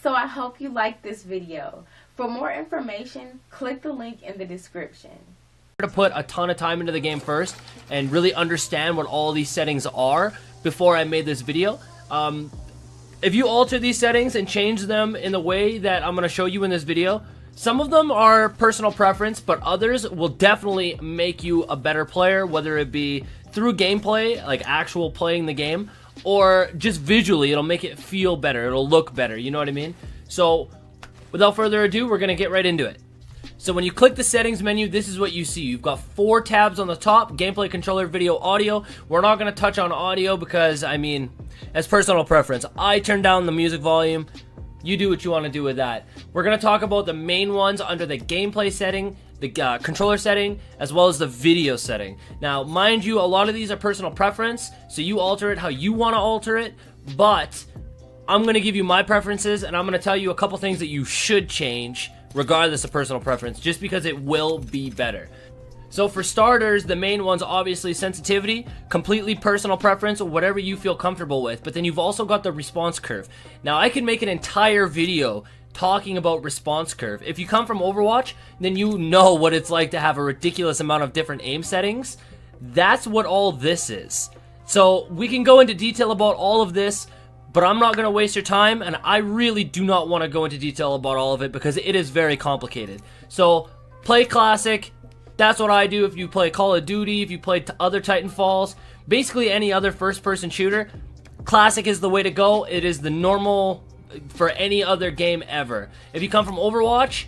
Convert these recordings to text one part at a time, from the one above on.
So I hope you liked this video. For more information, click the link in the description. To put a ton of time into the game first and really understand what all these settings are before I made this video. If you alter these settings and change them in the way that I'm going to show you in this video, some of them are personal preference, but others will definitely make you a better player, whether it be through gameplay, like actual playing the game, or just visually, it'll make it feel better, it'll look better, you know what I mean? So, without further ado, we're going to get right into it. So when you click the settings menu, this is what you see. You've got 4 tabs on the top: gameplay, controller, video, audio. We're not going to touch on audio because, I mean, that's personal preference. I turn down the music volume. You do what you want to do with that. We're going to talk about the main ones under the gameplay setting, the controller setting, as well as the video setting. Now, mind you, a lot of these are personal preference, so you alter it how you want to alter it, but I'm going to give you my preferences, and I'm going to tell you a couple things that you should change regardless of personal preference, just because it will be better. So for starters, the main ones, obviously sensitivity, completely personal preference, or whatever you feel comfortable with. But then you've also got the response curve. Now I can make an entire video talking about response curve. If you come from Overwatch, then you know what it's like to have a ridiculous amount of different aim settings. That's what all this is. So we can go into detail about all of this, but I'm not going to waste your time, and I really do not want to go into detail about all of it because it is very complicated. So play Classic. That's what I do. If you play Call of Duty, if you play other Titanfalls, basically any other first-person shooter, Classic is the way to go. It is the normal for any other game ever. If you come from Overwatch,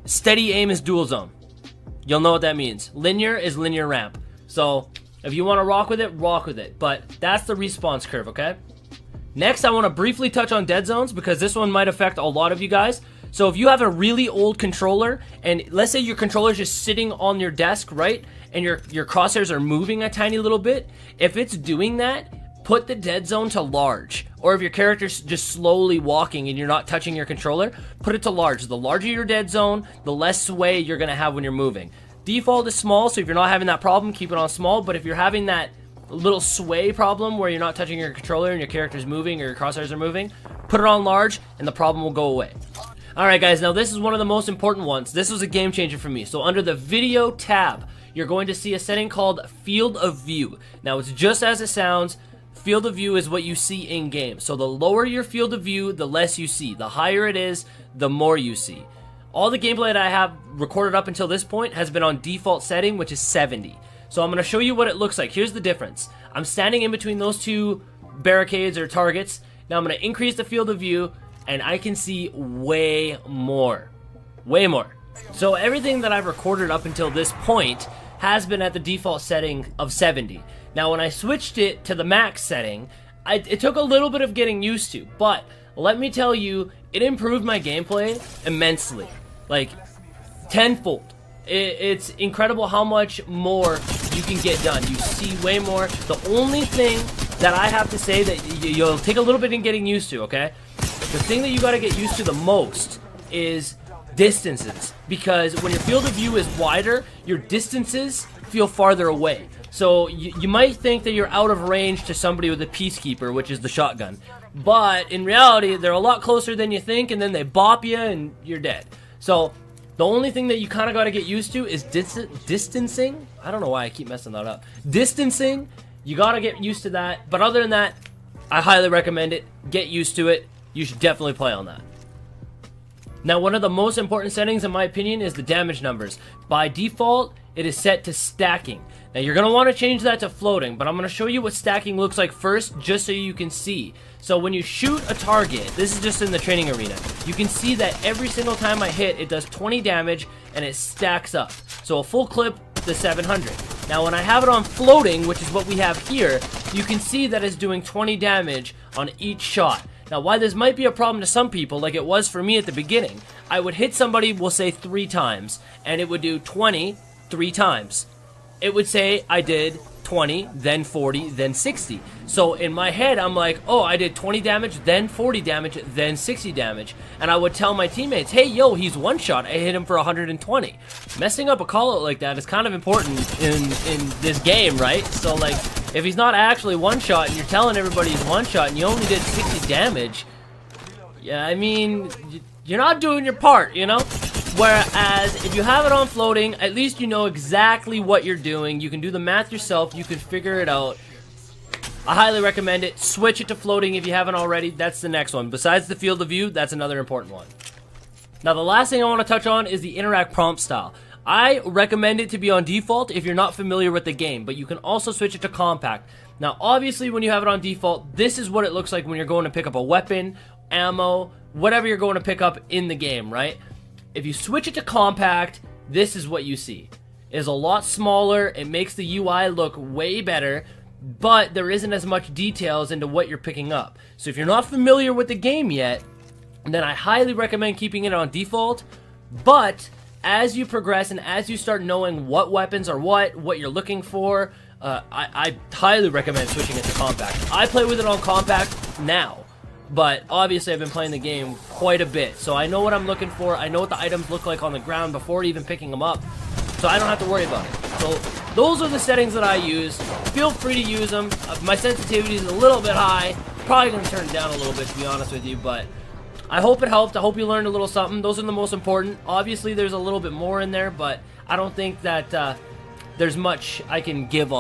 steady aim is dual zone. You'll know what that means. Linear is linear ramp. So if you want to rock with it, but that's the response curve, okay? Next, I want to briefly touch on dead zones because this one might affect a lot of you guys. So if you have a really old controller, and let's say your controller is just sitting on your desk, right? And your crosshairs are moving a tiny little bit. If it's doing that, put the dead zone to large. Or if your character's just slowly walking and you're not touching your controller, put it to large. The larger your dead zone, the less sway you're going to have when you're moving. Default is small, so if you're not having that problem, keep it on small. But if you're having that little sway problem where you're not touching your controller and your character's moving or your crosshairs are moving, put it on large and the problem will go away. Alright guys, now this is one of the most important ones. This was a game changer for me. So under the video tab, you're going to see a setting called field of view. Now it's just as it sounds. Field of view is what you see in game. So the lower your field of view, the less you see. The higher it is, the more you see. All the gameplay that I have recorded up until this point has been on default setting, which is 70. So I'm going to show you what it looks like. Here's the difference. I'm standing in between those two barricades or targets. Now I'm going to increase the field of view, and I can see way more. Way more. So everything that I've recorded up until this point has been at the default setting of 70. Now when I switched it to the max setting, it took a little bit of getting used to, but let me tell you, it improved my gameplay immensely. Like, tenfold. It's incredible how much more you can get done. You see way more. The only thing that I have to say that you'll take a little bit in getting used to, okay? The thing that you got to get used to the most is distances. Because when your field of view is wider, your distances feel farther away. So you might think that you're out of range to somebody with a Peacekeeper, which is the shotgun. But in reality, they're a lot closer than you think, and then they bop you and you're dead. So the only thing that you kind of got to get used to is distancing. I don't know why I keep messing that up. Distancing, you got to get used to that. But other than that, I highly recommend it. Get used to it. You should definitely play on that. Now, one of the most important settings, in my opinion, is the damage numbers. By default, it is set to stacking. Now, you're going to want to change that to floating, but I'm going to show you what stacking looks like first, just so you can see. So when you shoot a target, this is just in the training arena, you can see that every single time I hit, it does 20 damage, and it stacks up. So a full clip, the 700. Now, when I have it on floating, which is what we have here, you can see that it's doing 20 damage on each shot. Now, why this might be a problem to some people, like it was for me at the beginning, I would hit somebody, we'll say 3 times, and it would do 20 3 times. It would say I did 20, then 40, then 60. So in my head, I'm like, oh, I did 20 damage, then 40 damage, then 60 damage. And I would tell my teammates, hey, yo, he's one shot. I hit him for 120. Messing up a call-out like that is kind of important in this game, right? So, like, if he's not actually one shot and you're telling everybody he's one shot and you only did 60 damage, Yeah, I mean, you're not doing your part, you know? Whereas, if you have it on floating, at least you know exactly what you're doing. You can do the math yourself. You can figure it out. I highly recommend it. Switch it to floating if you haven't already. That's the next one. Besides the field of view, that's another important one. Now, the last thing I want to touch on is the interact prompt style. I recommend it to be on default if you're not familiar with the game, but you can also switch it to compact. Now, obviously, when you have it on default, this is what it looks like when you're going to pick up a weapon, ammo, whatever you're going to pick up in the game, right? If you switch it to compact, this is what you see. It is a lot smaller, it makes the UI look way better, but there isn't as much details into what you're picking up. So if you're not familiar with the game yet, then I highly recommend keeping it on default, but as you progress and as you start knowing what weapons are what you're looking for, I highly recommend switching it to compact. I play with it on compact now, but obviously I've been playing the game quite a bit, so I know what I'm looking for. I know what the items look like on the ground before even picking them up, so I don't have to worry about it. So those are the settings that I use. Feel free to use them. My sensitivity is a little bit high. Probably going to turn it down a little bit, to be honest with you, but I hope it helped. I hope you learned a little something. Those are the most important. Obviously, there's a little bit more in there, but I don't think that there's much I can give on